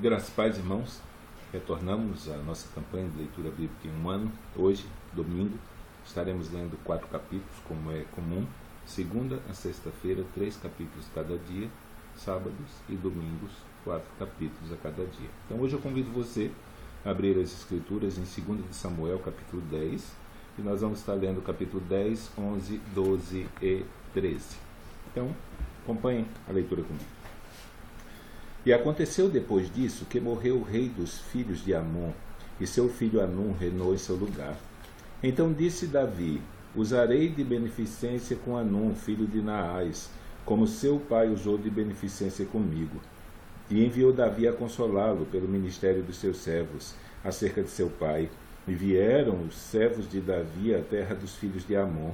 Graças e paz, irmãos. Retornamos à nossa campanha de leitura bíblica em um ano. Hoje, domingo, estaremos lendo 4 capítulos, como é comum. Segunda a sexta-feira, 3 capítulos cada dia. Sábados e domingos, 4 capítulos a cada dia. Então hoje eu convido você a abrir as escrituras em 2 de Samuel, capítulo 10. E nós vamos estar lendo capítulo 10, 11, 12 e 13. Então, acompanhem a leitura comigo. E aconteceu depois disso que morreu o rei dos filhos de Amon, e seu filho Anum reinou em seu lugar. Então disse Davi: usarei de beneficência com Anum, filho de Naás, como seu pai usou de beneficência comigo. E enviou Davi a consolá-lo pelo ministério dos seus servos, acerca de seu pai. E vieram os servos de Davi à terra dos filhos de Amon.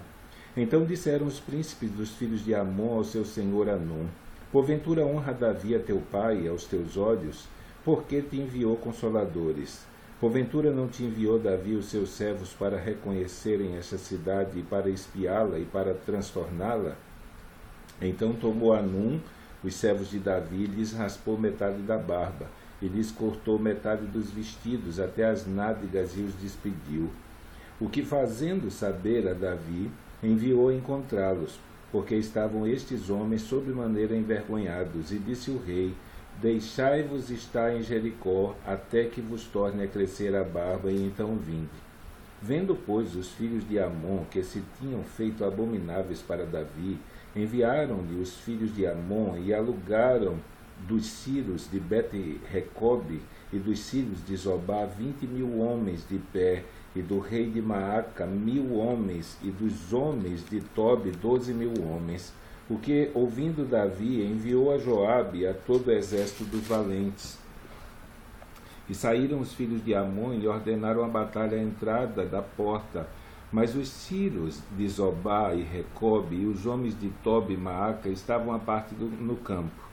Então disseram os príncipes dos filhos de Amon ao seu senhor Anum: porventura honra Davi a teu pai e aos teus olhos? Porque te enviou consoladores? Porventura não te enviou Davi os seus servos para reconhecerem esta cidade e para espiá-la e para transtorná-la? Então tomou Anum os servos de Davi e lhes raspou metade da barba, e lhes cortou metade dos vestidos até as nádegas e os despediu. O que fazendo saber a Davi, enviou encontrá-los, porque estavam estes homens sobremaneira envergonhados, e disse o rei: deixai-vos estar em Jericó, até que vos torne a crescer a barba, e então vinde. Vendo, pois, os filhos de Amon que se tinham feito abomináveis para Davi, enviaram-lhe os filhos de Amon e alugaram dos sírios de Bet-Recobe e dos sírios de Zobá 20.000 homens de pé, e do rei de Maaca 1.000 homens, e dos homens de Tobi 12.000 homens. O que, ouvindo Davi, enviou a Joabe e a todo o exército dos valentes. E saíram os filhos de Amon e ordenaram a batalha à entrada da porta. Mas os sírios de Zobá e Recobe e os homens de Tobi e Maaca estavam à parte no campo.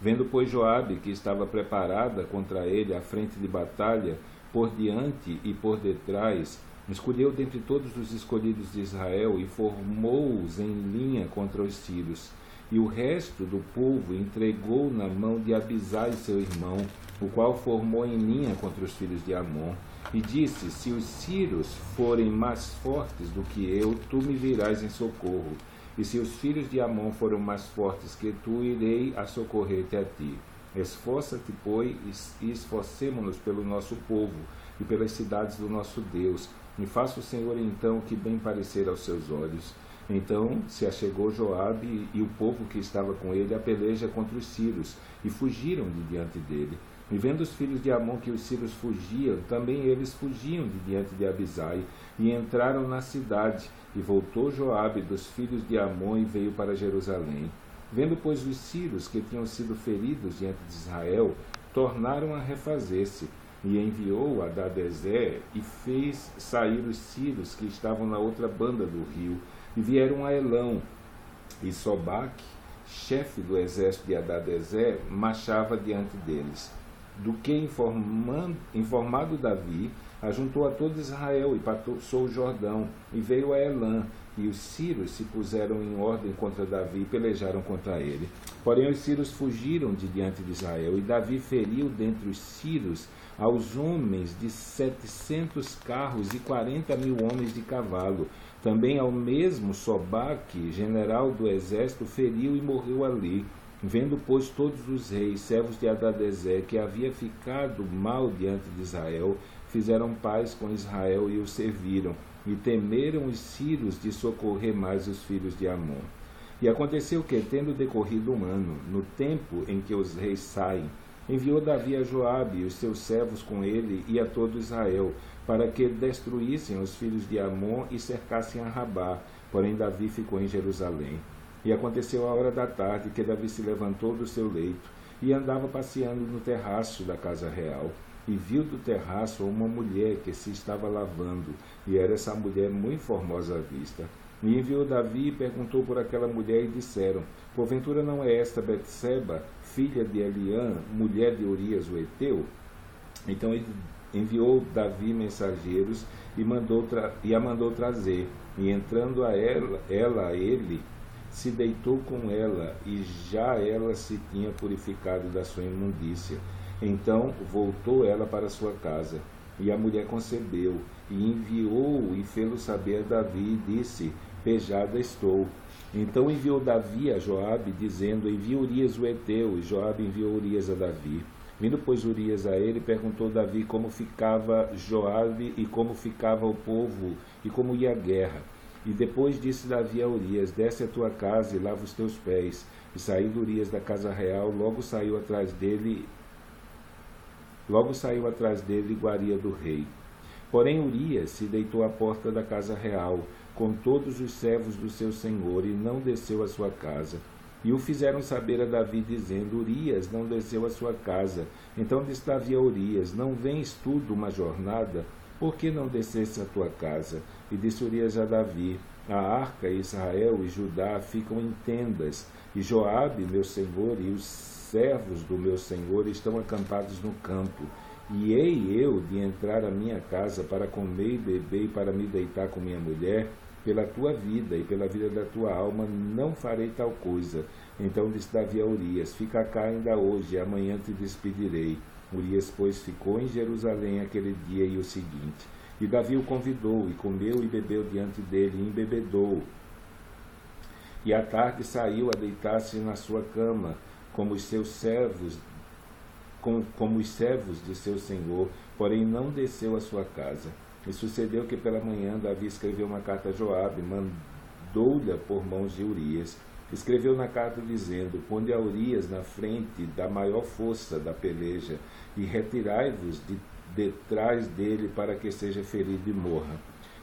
Vendo, pois, Joabe que estava preparada contra ele à frente de batalha, por diante e por detrás, escolheu dentre todos os escolhidos de Israel e formou-os em linha contra os sírios. E o resto do povo entregou na mão de Abisai seu irmão, o qual formou em linha contra os filhos de Amon. E disse: se os sírios forem mais fortes do que eu, tu me virás em socorro. E se os filhos de Amon foram mais fortes que tu, irei a socorrer-te a ti. Esforça-te, pois, e esforcemo-nos pelo nosso povo e pelas cidades do nosso Deus. E faça o Senhor então o que bem parecer aos seus olhos. Então se achegou Joabe e o povo que estava com ele a peleja contra os sírios, e fugiram de diante dele. E vendo os filhos de Amon que os sírios fugiam, também eles fugiam de diante de Abisai, e entraram na cidade. E voltou Joabe dos filhos de Amon e veio para Jerusalém. Vendo, pois, os sírios que tinham sido feridos diante de Israel, tornaram a refazer-se. E enviou Hadadezer e fez sair os sírios que estavam na outra banda do rio. E vieram a Elão. E Sobaque, chefe do exército de Hadadezer, marchava diante deles. Do que informado Davi, ajuntou a todo Israel e passou o Jordão, e veio a Elã, e os sírios se puseram em ordem contra Davi e pelejaram contra ele. Porém os sírios fugiram de diante de Israel, e Davi feriu dentre os sírios aos homens de 700 carros e 40.000 homens de cavalo. Também ao mesmo Sobaque, general do exército, feriu e morreu ali. Vendo, pois, todos os reis, servos de Hadadezer, que havia ficado mal diante de Israel, fizeram paz com Israel e o serviram, e temeram os sírios de socorrer mais os filhos de Amon. E aconteceu que, tendo decorrido um ano, no tempo em que os reis saem, enviou Davi a Joabe e os seus servos com ele e a todo Israel, para que destruíssem os filhos de Amon e cercassem a Rabá. Porém Davi ficou em Jerusalém. E aconteceu a hora da tarde que Davi se levantou do seu leito e andava passeando no terraço da casa real. E viu do terraço uma mulher que se estava lavando, e era essa mulher muito formosa à vista. E enviou Davi e perguntou por aquela mulher, e disseram: porventura não é esta Betseba, filha de Eliã, mulher de Urias o Heteu? Então ele enviou Davi mensageiros e a mandou trazer. E entrando ela a ele, se deitou com ela, e já ela se tinha purificado da sua imundícia. Então voltou ela para sua casa, e a mulher concebeu, e enviou e fê-lo saber a Davi, e disse: pejada estou. Então enviou Davi a Joabe, dizendo: envia Urias o Heteu. E Joabe enviou Urias a Davi. Vindo, pois, Urias a ele, perguntou Davi como ficava Joabe e como ficava o povo e como ia a guerra. E depois disse Davi a Urias: desce a tua casa e lava os teus pés. E saindo Urias da casa real, logo saiu atrás dele iguaria do rei. Porém Urias se deitou à porta da casa real, com todos os servos do seu senhor, e não desceu à sua casa. E o fizeram saber a Davi, dizendo: Urias não desceu à sua casa. Então disse Davi a Urias: não vens tu de uma jornada? Por que não descesse à tua casa? E disse Urias a Davi: a arca, Israel e Judá ficam em tendas, e Joabe, meu senhor, e os servos do meu senhor estão acampados no campo. E hei eu de entrar à minha casa para comer e beber e para me deitar com minha mulher? Pela tua vida e pela vida da tua alma não farei tal coisa. Então disse Davi a Urias: fica cá ainda hoje, e amanhã te despedirei. Urias, pois, ficou em Jerusalém aquele dia e o seguinte. E Davi o convidou, e comeu e bebeu diante dele, e embebedou. E à tarde saiu a deitar-se na sua cama, como os servos de seu senhor, porém não desceu à sua casa. E sucedeu que pela manhã Davi escreveu uma carta a Joabe, mandou-lhe por mãos de Urias. Escreveu na carta dizendo: ponde a Urias na frente da maior força da peleja, e retirai-vos de detrás dele, para que seja ferido e morra.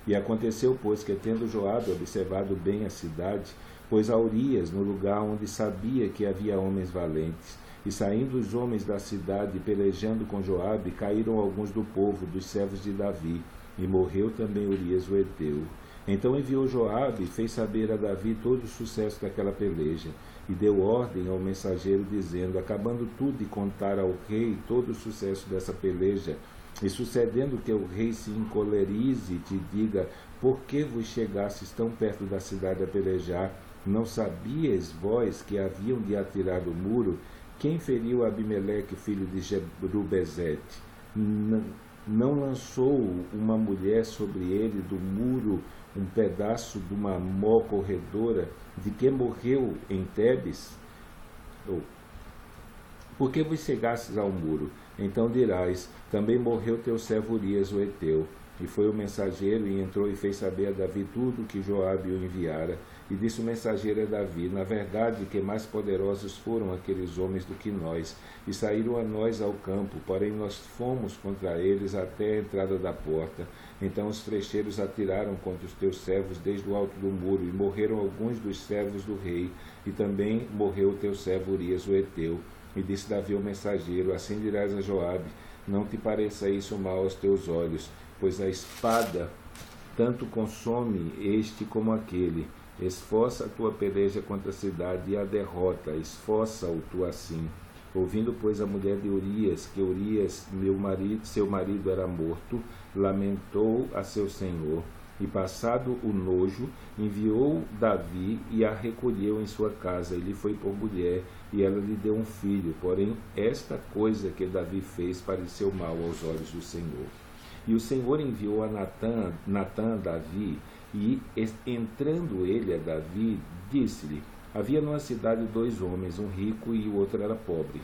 E aconteceu, pois, que tendo Joabe observado bem a cidade, pôs a Urias no lugar onde sabia que havia homens valentes. E saindo os homens da cidade, pelejando com Joabe, caíram alguns do povo, dos servos de Davi, e morreu também Urias o Heteu. Então enviou Joabe e fez saber a Davi todo o sucesso daquela peleja, e deu ordem ao mensageiro, dizendo: acabando tu de contar ao rei todo o sucesso dessa peleja, e sucedendo que o rei se encolerize e te diga: por que vos chegastes tão perto da cidade a pelejar? Não sabíeis vós que haviam de atirar do muro? Quem feriu Abimeleque, filho de Jerubezete? Não lançou uma mulher sobre ele do muro um pedaço de uma mó corredora, de que morreu em Tebes? Por que vos chegastes ao muro? Então dirás: também morreu teu servo Urias o Heteu. E foi o mensageiro, e entrou e fez saber a Davi tudo o que Joabe o enviara. E disse o mensageiro a Davi: na verdade que mais poderosos foram aqueles homens do que nós, e saíram a nós ao campo, porém nós fomos contra eles até a entrada da porta. Então os flecheiros atiraram contra os teus servos desde o alto do muro, e morreram alguns dos servos do rei, e também morreu o teu servo Urias o Heteu. E disse Davi ao mensageiro: assim dirás a Joabe: não te pareça isso mal aos teus olhos, pois a espada tanto consome este como aquele. Esforça a tua peleja contra a cidade e a derrota, esforça-o tu assim. Ouvindo, pois, a mulher de Urias, que Urias, seu marido, era morto, lamentou a seu senhor, e passado o nojo, enviou Davi e a recolheu em sua casa, e lhe foi por mulher, e ela lhe deu um filho. Porém, esta coisa que Davi fez pareceu mal aos olhos do Senhor. E o Senhor enviou a Natã a Davi, e entrando ele a Davi, disse-lhe: havia numa cidade 2 homens, um rico e o outro era pobre.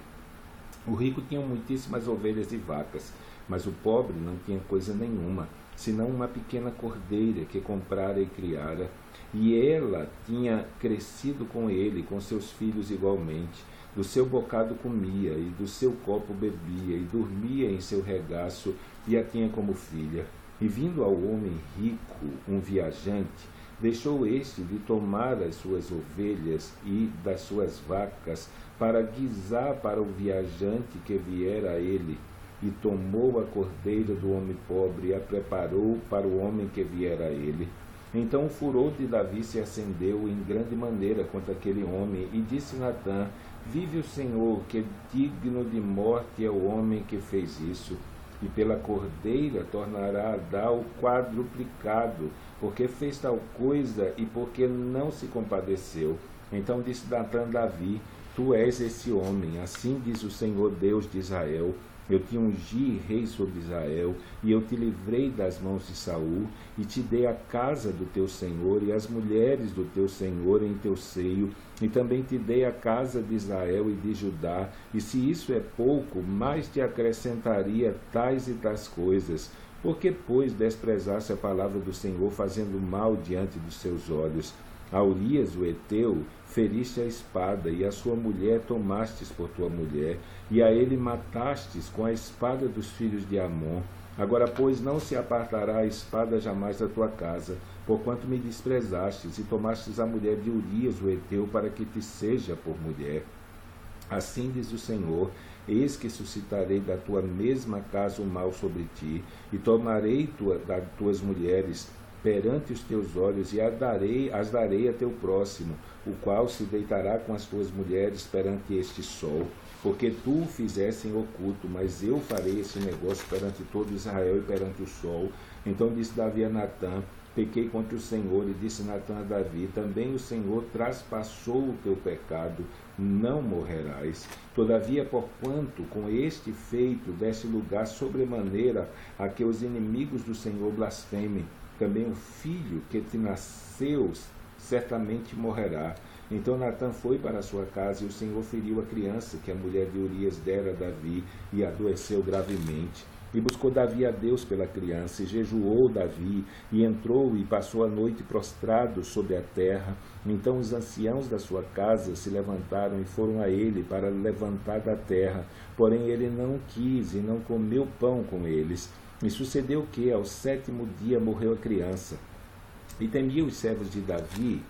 O rico tinha muitíssimas ovelhas e vacas, mas o pobre não tinha coisa nenhuma, senão uma pequena cordeira que comprara e criara, e ela tinha crescido com ele, com seus filhos igualmente. Do seu bocado comia, e do seu copo bebia, e dormia em seu regaço, e a tinha como filha. E vindo ao homem rico, um viajante, deixou este de tomar as suas ovelhas e das suas vacas, para guisar para o viajante que viera a ele, e tomou a cordeira do homem pobre e a preparou para o homem que viera a ele. Então o furor de Davi se acendeu em grande maneira contra aquele homem, e disse Natã: vive o Senhor, que digno de morte é o homem que fez isso, e pela cordeira tornará a dar o quadruplicado, porque fez tal coisa e porque não se compadeceu. Então disse Natã a Davi: tu és esse homem, assim diz o Senhor Deus de Israel. Eu te ungi rei sobre Israel, e eu te livrei das mãos de Saul, e te dei a casa do teu senhor, e as mulheres do teu senhor em teu seio, e também te dei a casa de Israel e de Judá, e se isso é pouco, mais te acrescentaria tais e tais coisas. Por que, pois, desprezaste a palavra do Senhor, fazendo mal diante dos seus olhos? A Urias, o heteu, feriste a espada, e a sua mulher tomastes por tua mulher, e a ele matastes com a espada dos filhos de Amon. Agora, pois, não se apartará a espada jamais da tua casa, porquanto me desprezastes, e tomastes a mulher de Urias, o heteu, para que te seja por mulher. Assim diz o Senhor: eis que suscitarei da tua mesma casa o mal sobre ti, e tomarei das tuas mulheres perante os teus olhos, e as darei a teu próximo, o qual se deitará com as tuas mulheres perante este sol, porque tu o fizeste em oculto, mas eu farei esse negócio perante todo Israel e perante o sol. Então disse Davi a Natã: pequei contra o Senhor. E disse Natã a Davi: também o Senhor traspassou o teu pecado, não morrerás. Todavia, porquanto com este feito deste lugar sobremaneira a que os inimigos do Senhor blasfemem, também o filho que te nasceu certamente morrerá. Então Natã foi para a sua casa, e o Senhor feriu a criança que a mulher de Urias dera a Davi, e adoeceu gravemente. E buscou Davi a Deus pela criança, e jejuou Davi, e entrou e passou a noite prostrado sobre a terra. Então os anciãos da sua casa se levantaram e foram a ele para levantar da terra. Porém ele não quis e não comeu pão com eles. E sucedeu que, ao 7º dia, morreu a criança. E temia os servos de Davi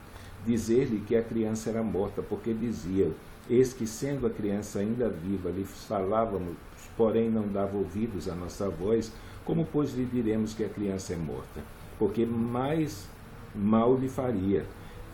dizer-lhe que a criança era morta, porque diziam: eis que, sendo a criança ainda viva, lhe falávamos, porém não dava ouvidos à nossa voz, como, pois, lhe diremos que a criança é morta? Porque mais mal lhe faria.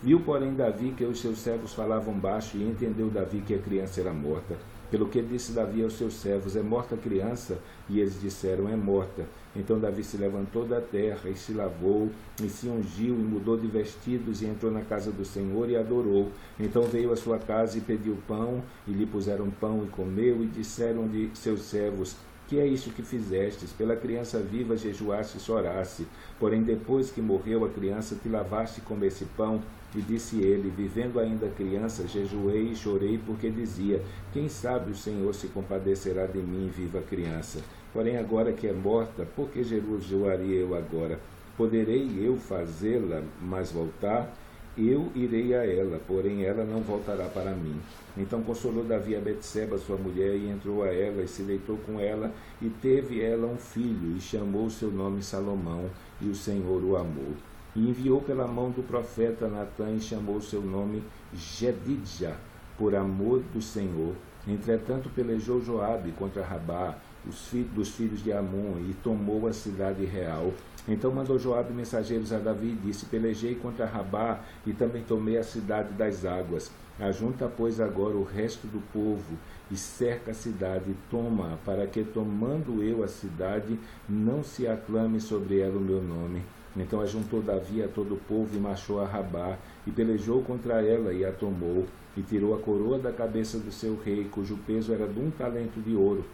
Viu, porém, Davi que os seus servos falavam baixo, e entendeu Davi que a criança era morta. Pelo que disse Davi aos seus servos: é morta a criança? E eles disseram: é morta. Então Davi se levantou da terra, e se lavou, e se ungiu, e mudou de vestidos, e entrou na casa do Senhor, e adorou. Então veio à sua casa, e pediu pão, e lhe puseram pão, e comeu, e disseram-lhe seus servos: que é isso que fizestes? Pela criança viva jejuaste e choraste. Porém, depois que morreu a criança, te lavaste e comeste pão. E disse ele: vivendo ainda a criança, jejuei e chorei, porque dizia: quem sabe o Senhor se compadecerá de mim, viva a criança. Porém, agora que é morta, por que jejuaria eu agora? Poderei eu fazê-la mais voltar? Eu irei a ela, porém ela não voltará para mim. Então consolou Davi a Betseba, sua mulher, e entrou a ela, e se deitou com ela, e teve ela um filho, e chamou o seu nome Salomão, e o Senhor o amou. E enviou pela mão do profeta Natã, e chamou o seu nome Jedidja, por amor do Senhor. Entretanto pelejou Joabe contra Rabá, dos filhos de Amon, e tomou a cidade real. Então mandou Joabe mensageiros a Davi, e disse: pelejei contra Rabá, e também tomei a cidade das águas. Ajunta, pois, agora o resto do povo, e cerca a cidade, e toma, para que, tomando eu a cidade, não se aclame sobre ela o meu nome. Então ajuntou Davi a todo o povo, e marchou a Rabá, e pelejou contra ela, e a tomou, e tirou a coroa da cabeça do seu rei, cujo peso era de 1 talento de ouro.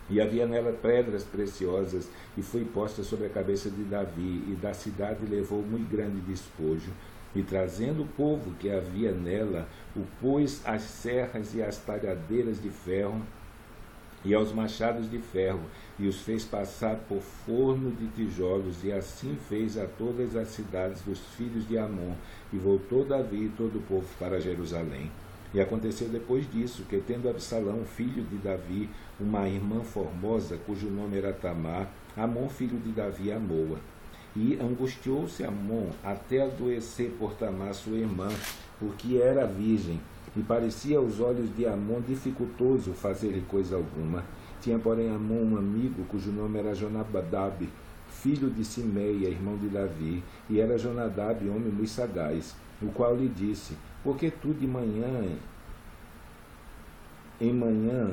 E havia nela pedras preciosas, e foi posta sobre a cabeça de Davi, e da cidade levou muito grande despojo. E trazendo o povo que havia nela, o pôs às serras e às talhadeiras de ferro, e aos machados de ferro, e os fez passar por forno de tijolos, e assim fez a todas as cidades dos filhos de Amon. E voltou Davi e todo o povo para Jerusalém. E aconteceu depois disso, que tendo Absalão, filho de Davi, uma irmã formosa, cujo nome era Tamar, Amon, filho de Davi, amou-a. E angustiou-se Amon até adoecer por Tamar, sua irmã, porque era virgem, e parecia aos olhos de Amon dificultoso fazer-lhe coisa alguma. Tinha, porém, Amon um amigo, cujo nome era Jonadab, filho de Simeia, irmão de Davi, e era Jonadab homem muito sagaz, o qual lhe disse: por que tu de manhã, em manhã,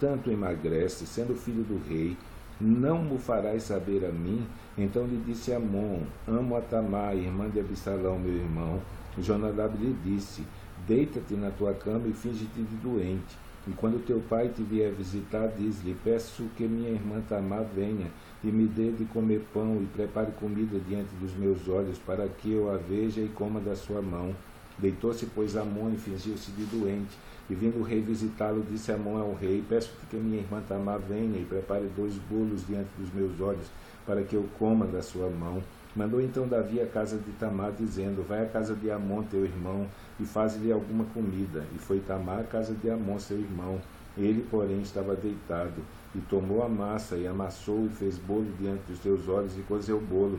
tanto emagrece, sendo filho do rei? Não mo farás saber a mim? Então lhe disse Amon: amo a Tamar, irmã de Absalão, meu irmão. Jonadab lhe disse: deita-te na tua cama e finge-te de doente. E quando teu pai te vier visitar, diz-lhe: peço que minha irmã Tamar venha e me dê de comer pão e prepare comida diante dos meus olhos, para que eu a veja e coma da sua mão. Deitou-se, pois, Amon e fingiu-se de doente. E vindo o rei visitá-lo, disse Amon ao rei: peço-te que minha irmã Tamar venha e prepare 2 bolos diante dos meus olhos, para que eu coma da sua mão. Mandou então Davi à casa de Tamar, dizendo: vai à casa de Amon, teu irmão, e faze-lhe alguma comida. E foi Tamar à casa de Amon, seu irmão. Ele, porém, estava deitado. E tomou a massa, e amassou, e fez bolo diante dos seus olhos, e cozeu o bolo.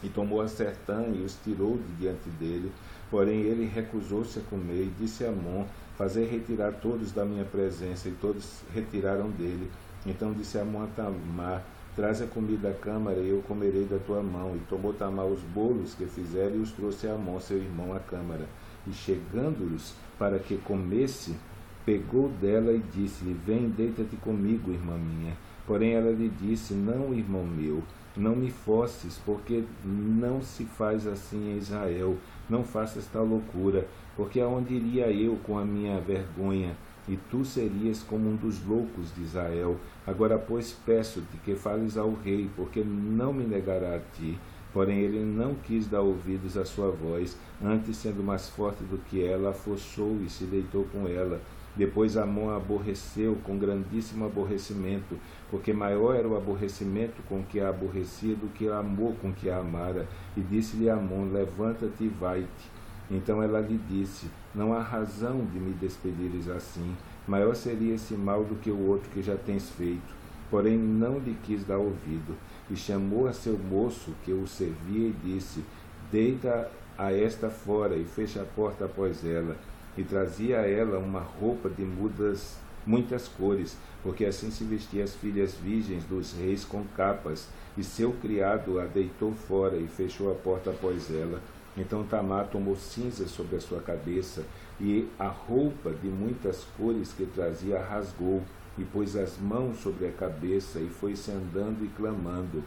E tomou a sertã, e os tirou de diante dele. Porém, ele recusou-se a comer, e disse a Amon: fazei retirar todos da minha presença. E todos retiraram dele. Então disse Amon a Tamar: traz a comida à câmara, e eu comerei da tua mão. E tomou Tamar os bolos que fizeram, e os trouxe a Amon, seu irmão, à câmara. E chegando-los para que comesse, pegou dela e disse-lhe: vem, deita-te comigo, irmã minha. Porém ela lhe disse: não, irmão meu, não me forces, porque não se faz assim em Israel. Não faças tal loucura, porque aonde iria eu com a minha vergonha? E tu serias como um dos loucos de Israel. Agora, pois, peço-te que fales ao rei, porque não me negará a ti. Porém ele não quis dar ouvidos à sua voz, antes, sendo mais forte do que ela, a forçou e se deitou com ela. Depois Amon a aborreceu com grandíssimo aborrecimento, porque maior era o aborrecimento com que a aborrecia do que o amor com que a amara. E disse-lhe Amon: levanta-te e vai-te. Então ela lhe disse: não há razão de me despedires assim. Maior seria esse mal do que o outro que já tens feito. Porém não lhe quis dar ouvido. E chamou a seu moço que o servia e disse: deita a esta fora e fecha a porta após ela. E trazia a ela uma roupa de muitas cores, porque assim se vestia as filhas virgens dos reis com capas. E seu criado a deitou fora e fechou a porta após ela. Então Tamar tomou cinzas sobre a sua cabeça, e a roupa de muitas cores que trazia rasgou, e pôs as mãos sobre a cabeça, e foi-se andando e clamando.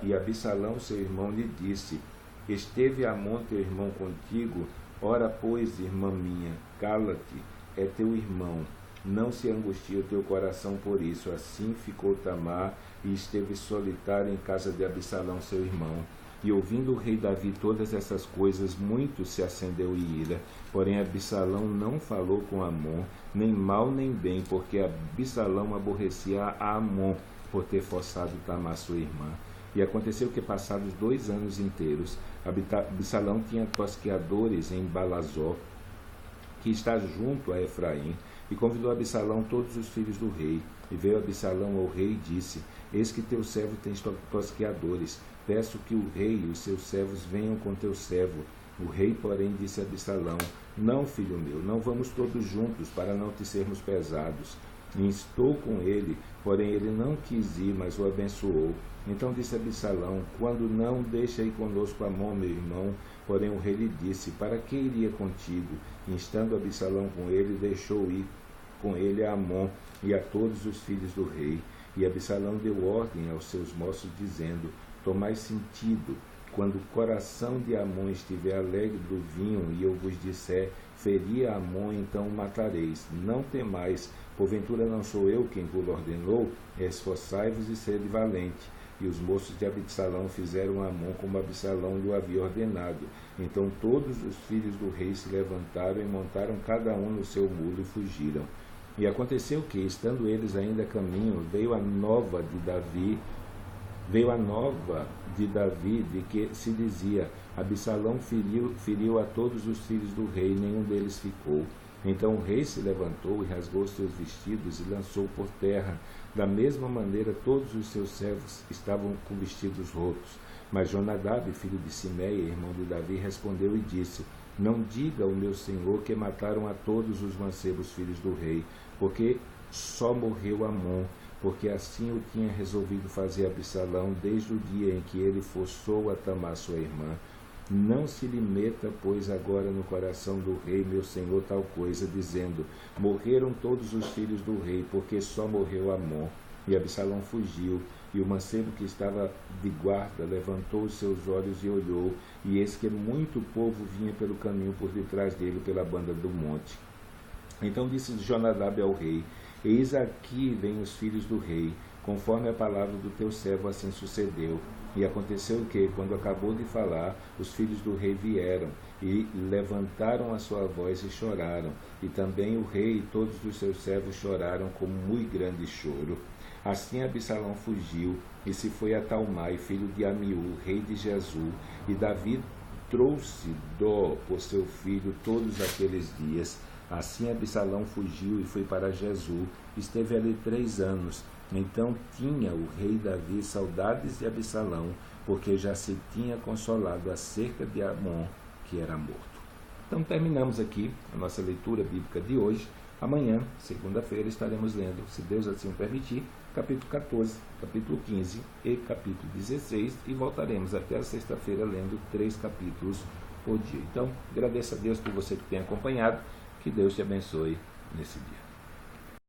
E Absalão, seu irmão, lhe disse: esteve Amon, teu irmão, contigo? Ora, pois, irmã minha, cala-te, é teu irmão. Não se angustie o teu coração por isso. Assim ficou Tamar, e esteve solitária em casa de Absalão, seu irmão. E ouvindo o rei Davi todas essas coisas, muito se acendeu em ira. Porém Absalão não falou com Amon, nem mal nem bem, porque Absalão aborrecia a Amon por ter forçado Tamar, sua irmã. E aconteceu que, passados 2 anos inteiros, Absalão tinha tosqueadores em Balazó, que está junto a Efraim, e convidou Absalão todos os filhos do rei. E veio Absalão ao rei e disse: eis que teu servo tem tosqueadores. Peço que o rei e os seus servos venham com teu servo. O rei, porém, disse a Absalão: não, filho meu, não vamos todos juntos, para não te sermos pesados. E instou com ele, porém ele não quis ir, mas o abençoou. Então disse Absalão: quando não, deixa ir conosco Amon, meu irmão. Porém o rei lhe disse: para que iria contigo? E instando Absalão com ele, deixou ir com ele a Amon e a todos os filhos do rei. E Absalão deu ordem aos seus moços, dizendo: tomai sentido, quando o coração de Amon estiver alegre do vinho, e eu vos disser: feri a Amon, então o matareis. Não temais, porventura não sou eu quem vos ordenou? Esforçai-vos e sede valente. E os moços de Absalão fizeram a Amon como Absalão lhe havia ordenado. Então todos os filhos do rei se levantaram e montaram cada um no seu mulo e fugiram. E aconteceu que, estando eles ainda a caminho, veio a nova de Davi de que se dizia: Absalão feriu a todos os filhos do rei, nenhum deles ficou. Então o rei se levantou e rasgou seus vestidos e lançou por terra. Da mesma maneira todos os seus servos estavam com vestidos rotos. Mas Jonadab, filho de Simeia, irmão de Davi, respondeu e disse: não diga ao meu senhor que mataram a todos os mancebos filhos do rei, porque só morreu Amon, porque assim o tinha resolvido fazer Absalão desde o dia em que ele forçou a Tamar, sua irmã. Não se lhe meta, pois, agora no coração do rei, meu senhor, tal coisa, dizendo: morreram todos os filhos do rei, porque só morreu Amon. E Absalão fugiu, e o mancebo que estava de guarda levantou os seus olhos e olhou, e eis que muito povo vinha pelo caminho por detrás dele, pela banda do monte. Então disse Jonadab ao rei: Eis aqui vêm os filhos do rei, conforme a palavra do teu servo assim sucedeu. E aconteceu que, quando acabou de falar, os filhos do rei vieram, e levantaram a sua voz e choraram. E também o rei e todos os seus servos choraram com muito grande choro. Assim Absalão fugiu, e se foi a Talmai, filho de Amiú, rei de Gesur, e Davi trouxe dó por seu filho todos aqueles dias. Assim Absalão fugiu e foi para Gesur, esteve ali 3 anos. Então tinha o rei Davi saudades de Absalão, porque já se tinha consolado acerca de Amon, que era morto. Então terminamos aqui a nossa leitura bíblica de hoje. Amanhã, segunda-feira, estaremos lendo, se Deus assim o permitir, capítulo 14, capítulo 15 e capítulo 16, e voltaremos até a sexta-feira lendo 3 capítulos por dia. Então, agradeço a Deus por você que tem acompanhado, que Deus te abençoe nesse dia.